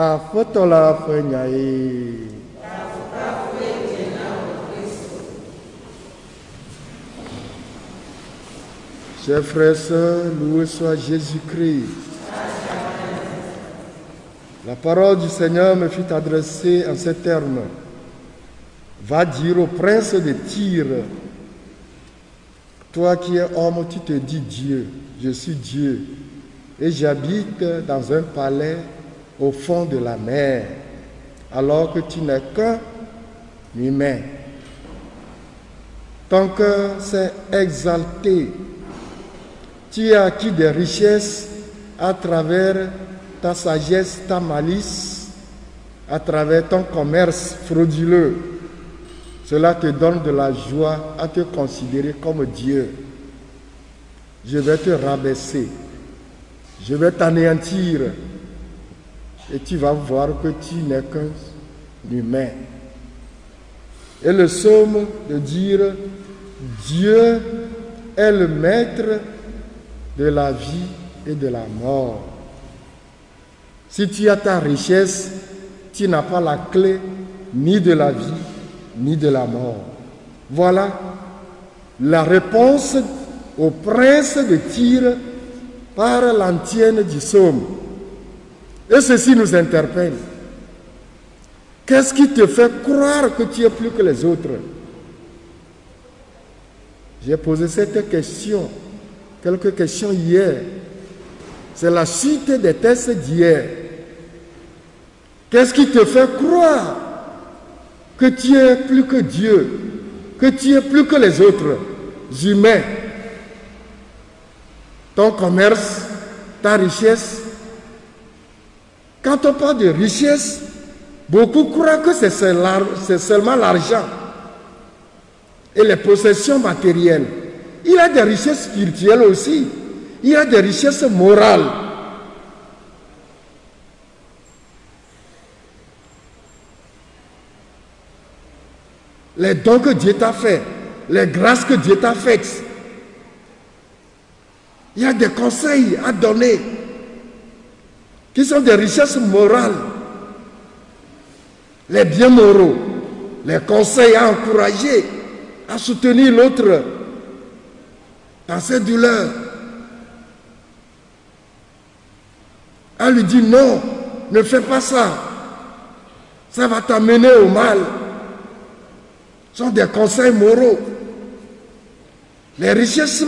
Afotola Fenyae. Chers frères et sœurs, loué soit Jésus-Christ. La parole du Seigneur me fut adressée en ces termes. Va dire au prince de Tyr, toi qui es homme, tu te dis Dieu, je suis Dieu, et j'habite dans un palais au fond de la mer, alors que tu n'es qu'un humain. Ton cœur s'est exalté. Tu as acquis des richesses à travers ta sagesse, ta malice, à travers ton commerce frauduleux. Cela te donne de la joie à te considérer comme Dieu. Je vais te rabaisser. Je vais t'anéantir. Et tu vas voir que tu n'es qu'un humain. Et le psaume de dire Dieu est le maître de la vie et de la mort. Si tu as ta richesse, tu n'as pas la clé ni de la vie, ni de la mort. Voilà la réponse au prince de Tyr par l'antienne du psaume. Et ceci nous interpelle. Qu'est-ce qui te fait croire que tu es plus que les autres? J'ai posé cette question, quelques questions hier. C'est la suite des tests d'hier. Qu'est-ce qui te fait croire que tu es plus que Dieu, que tu es plus que les autres humains? Ton commerce, ta richesse. Quand on parle de richesse, beaucoup croient que c'est seulement l'argent et les possessions matérielles. Il y a des richesses spirituelles aussi. Il y a des richesses morales. Les dons que Dieu t'a fait, les grâces que Dieu t'a faites. Il y a des conseils à donner qui sont des richesses morales. Les biens moraux, les conseils à encourager, à soutenir l'autre dans ses douleurs. À lui dire non, ne fais pas ça. Ça va t'amener au mal. Ce sont des conseils moraux. Les richesses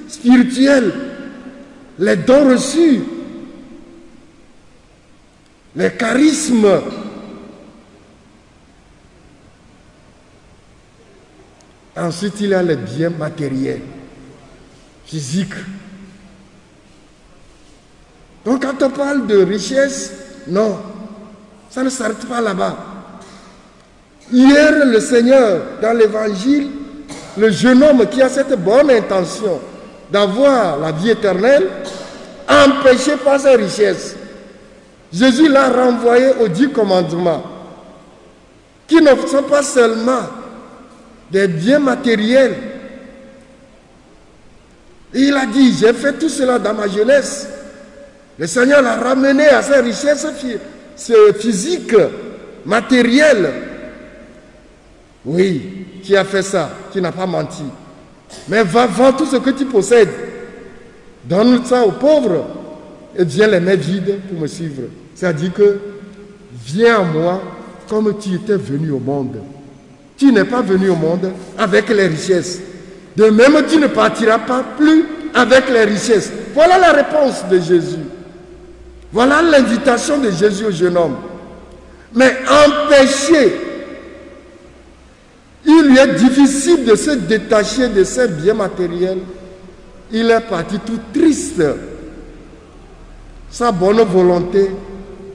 spirituelles, les dons reçus, les charismes. Ensuite, il y a les biens matériels, physiques. Donc, quand on parle de richesse, non, ça ne s'arrête pas là-bas. Hier, le Seigneur, dans l'évangile, le jeune homme qui a cette bonne intention d'avoir la vie éternelle, empêché par ses richesses. Jésus l'a renvoyé aux 10 commandements, qui ne sont pas seulement des biens matériels. Et il a dit, j'ai fait tout cela dans ma jeunesse. Le Seigneur l'a ramené à ses richesses physiques, matérielles. Oui, tu as fait ça, tu n'as pas menti. Mais va vendre tout ce que tu possèdes. Donne ça aux pauvres et viens les mains vides pour me suivre. C'est-à-dire que viens à moi comme tu étais venu au monde. Tu n'es pas venu au monde avec les richesses. De même, tu ne partiras pas plus avec les richesses. Voilà la réponse de Jésus. Voilà l'invitation de Jésus au jeune homme. Mais empêcher, il lui est difficile de se détacher de ses biens matériels. Il est parti tout triste. Sa bonne volonté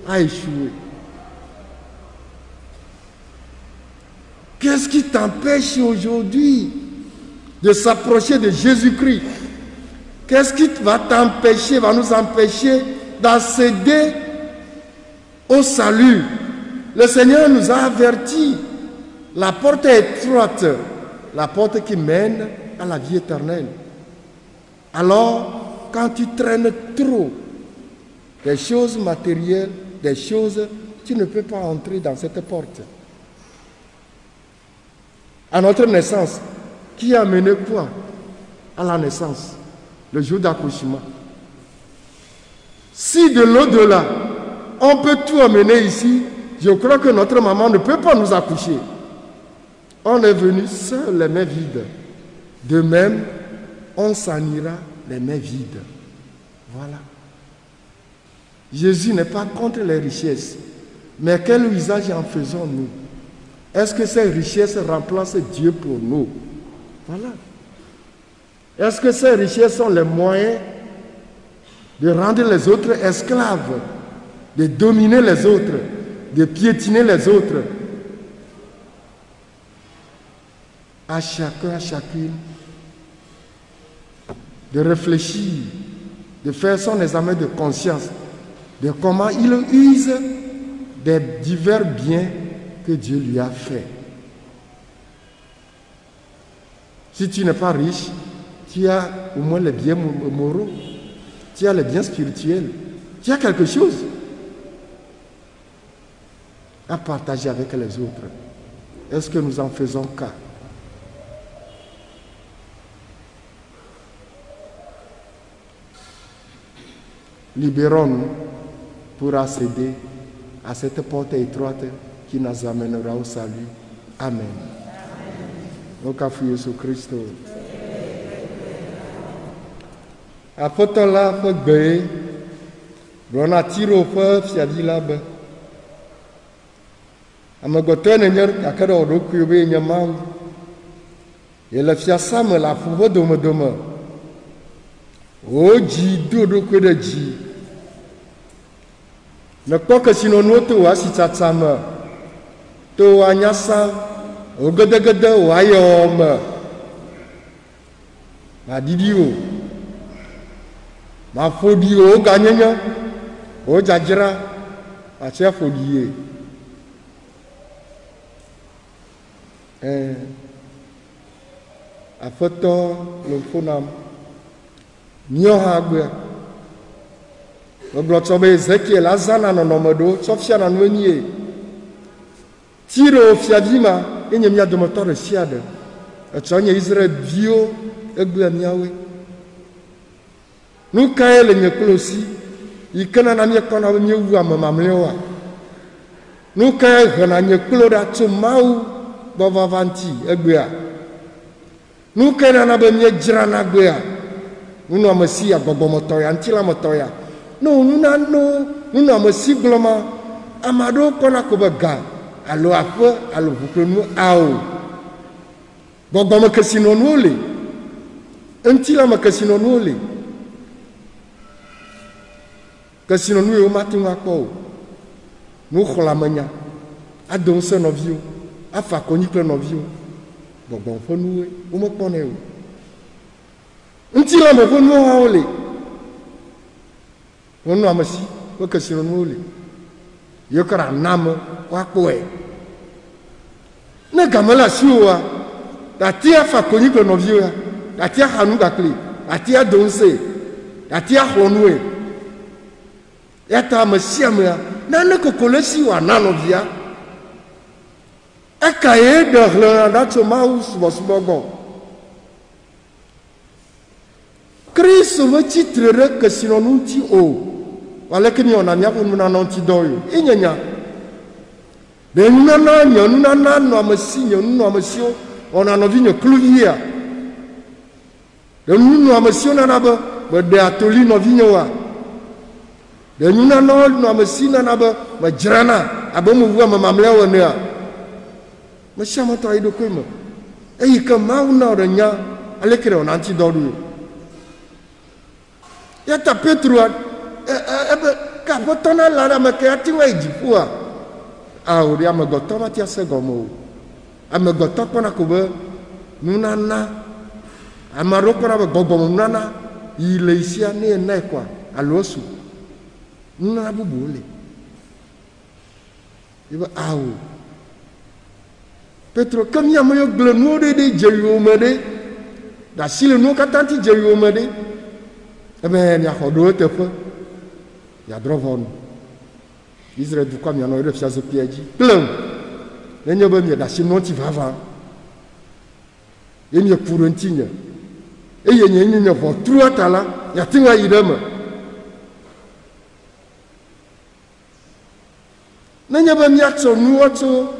a échoué. Qu'est-ce qui t'empêche aujourd'hui de s'approcher de Jésus-Christ? Qu'est-ce qui va t'empêcher, va nous empêcher d'accéder au salut? Le Seigneur nous a avertis. La porte est étroite, la porte qui mène à la vie éternelle. Alors, quand tu traînes trop des choses matérielles, des choses tu ne peux pas entrer dans cette porte. À notre naissance, qui a amené quoi à la naissance? Le jour d'accouchement. Si de l'au-delà, on peut tout amener ici, je crois que notre maman ne peut pas nous accoucher. On est venu seul les mains vides. De même, on s'en ira les mains vides. Voilà. Jésus n'est pas contre les richesses. Mais quel usage en faisons-nous? Est-ce que ces richesses remplacent Dieu pour nous? Voilà. Est-ce que ces richesses sont les moyens de rendre les autres esclaves, de dominer les autres, de piétiner les autres? À chacun, à chacune, de réfléchir, de faire son examen de conscience, de comment il use des divers biens que Dieu lui a fait. Si tu n'es pas riche, tu as au moins les biens moraux, tu as les biens spirituels, tu as quelque chose à partager avec les autres. Est-ce que nous en faisons cas? Libérons-nous pour accéder à cette porte étroite qui nous amènera au salut. Amen. Au café Jésus Christ. Apôtre là, faut béer. On a tiré au feu, fiadi là-bas. Amagoto n'enyer akada odoku yobe nyamang. Et le fiasa me la fouve dome. Oji dodoku de ji. Ne crois que sinon nous te voit si ça t'ame. Te voit nyasa. Ogedegede wayom. Ma didio. Ma fodio ganyenya. O jajira. Ma tia fodie. Afoto le fonam. Nyohagbe. Oglotobe Ezekiel azana no nomodo, sofia na nwenie. Tiro fiadima, enye mia domotore siade. Etsonye Israel bio egbe miawe. Nu kaele nye klosi, ikena na mie kona we wu amamamlewa. Nu kae hana nye kloda tumau bovavanti egbea. Nu kae na be mie jirana gbea. Nu amesia gogomotoya, antila motoya. No, nous avons si gloma. Amado kona kobaga. Alo afo, alo vuklonu ao. Bogo me kesino nole. Entila me kesino nole. Kesino nu yo mati ngako. Nu kholamanya. Adon se novio. Afa konikle novio. Bogo fo nuwe, o mo pone o. Entila me fo nu aole. On a aussi, que si nous voulons, il y a un âme, quoi. Ne gamala siwa, la tia fa connu que nos vieux, la tia hanou gakli, la tia donse, la tia honoué. Et ta messiamia, n'a que colesi ou nanovia. Et cahier de l'andatoma ou subosbogon. Christ veut titrer que si nous dit oh. Voilà que nous avons nous n'en antidoyo. Inyanya. De nous n'en on a envie de clouvier. De nous n'en de atoli no vignoa. De nous n'en jirana. Abomu voix ma mamlea onea. Mais chama toi de quoi? Et il comme mauna de nya. Allez que on antidoyo. Ya ta Petro. Kapotona la me kati wa ijipua. Uri amegotoma tia segomo. Amegotoma kobe nunana. Amaroko na gogomo nunana. Ile isia ne na kwa alosu. Nunana bubule. Iba awu. Petro comme ya moyo glenu de jeyo mede. Da sile no katanti jeyo mede. Ebe ya khodo tefe. Ya drovon. Israël du quoi mi anɔ ɖe fiase pia dzi kplem nenye be mi ɖe asi nɔti vava ye mi ku ɖe ŋuti nye eye nye ʋɔtrua ta la yate ŋu ayi ɖe me nenye be miatsɔ nuwo tso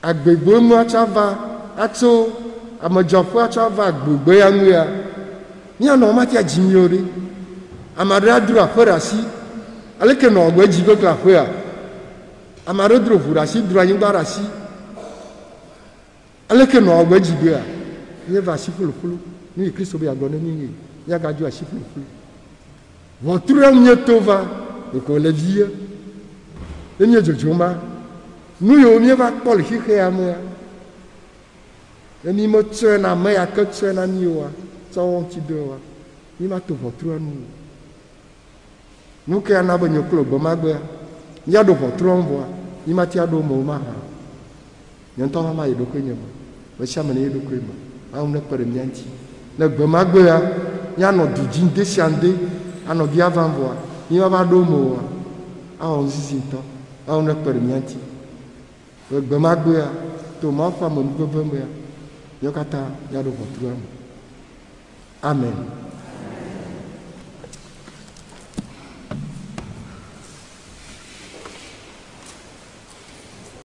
agbegbe mu atsa va atso amedzɔƒe atsa va agbegbe ya ŋu ya mianɔ matia dzi mi o ɖe ame aɖe adro aƒe ɖe asi aleke nɔ gbe dzi kpekpe aƒea ame aɖe dro ʋu ɖe asi dro anyigba ɖe asi aleke nɔ gbe dzi gbea nye va asi ƒluƒlu nu yi Kristo be agblɔ ne mi nye miagadzo asi ƒluƒlu ʋɔtru nye to va eko le vie ne mie dzodzo ma nu yiwo mieva kpɔ le xixea mea ne mi metsɔe na ame ya ke tsɔe na mi oa tsɔ wɔ ŋuti dɔ oa mi ma to ʋɔtrua nu nu ke ana be nye klo gbe ma gbea miaɖo ʋɔtrua ŋu vɔa mi ma tia ɖo me ma hã nye ŋutɔ ma yi ɖokui nye me me sia me ne yi ɖokui me awu ne kpe ɖe mia ŋuti ne gbe ma gbea mianɔ du dzi ŋde sia ŋde anɔ bia va vɔa mi ma va ɖo me oa awɔ ŋzizi ŋutɔ awu ne kpe ɖe mia ŋuti gbe ma gbea to ma ƒe amenuveve mea míawo katã míaɖo ʋɔtrua me amen.